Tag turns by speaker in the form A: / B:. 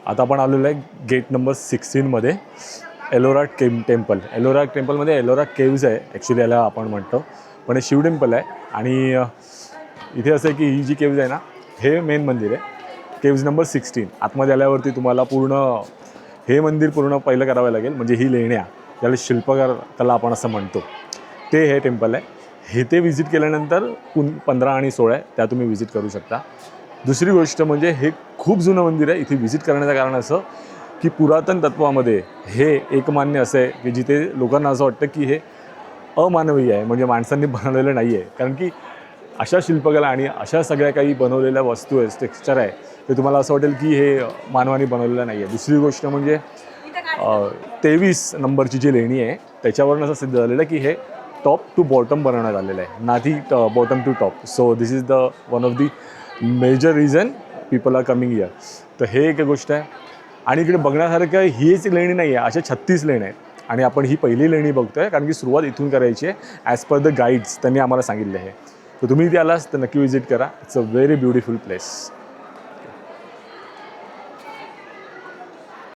A: आता आपण आलेलो आहे गेट नंबर 16मध्ये एलोरा टेम्पल. एलोरा टेम्पलमध्ये एलोरा केव्ज आहे ॲक्च्युली याला आपण म्हणतो, पण हे शिव टेम्पल आहे. आणि इथे असं आहे की ही जी केव्ज आहे ना, हे मेन मंदिर आहे. केव्ज नंबर 16 आतमध्ये आल्यावरती तुम्हाला पूर्ण हे मंदिर पूर्ण पहिलं करावं लागेल. म्हणजे ही लेण्या, ज्याला शिल्पकार कला आपण असं म्हणतो, ते हे टेम्पल आहे. हे ते व्हिजिट केल्यानंतर 15 आणि 16 आहे, त्या तुम्ही व्हिजिट करू शकता. दुसरी गोष्ट म्हणजे हे खूप जुनं मंदिर आहे. इथे व्हिजिट करण्याचं कारण असं की पुरातन तत्वामध्ये हे एकमान्य असं आहे की जिथे लोकांना असं वाटतं की हे अमानवीय आहे, म्हणजे माणसांनी बनवलेलं नाही आहे. कारण की अशा शिल्पकला आणि अशा सगळ्या काही बनवलेल्या वस्तू आहेत, टेक्स्चर आहे, ते तुम्हाला असं वाटेल की हे मानवाने बनवलेलं नाही आहे. दुसरी गोष्ट म्हणजे 23 नंबरची जी लेणी आहे त्याच्यावरून असं सिद्ध झालेलं आहे की हे टॉप टू बॉटम बनवण्यात आलेलं आहे, ना ती bottom to top. So this is the one of the major reason people are coming here. तर हे एक गोष्ट आहे. आणि इकडे बघण्यासारखं हीच लेणी नाही आहे, अशा 36 लेण्या आहेत. आणि आपण ही पहिली लेणी बघतो आहे कारण की सुरुवात इथून करायची आहे ॲज पर द गाईड्स त्यांनी आम्हाला सांगितलं आहे. तर तुम्ही इथे आलास तर नक्की व्हिजिट करा. It's a very beautiful place.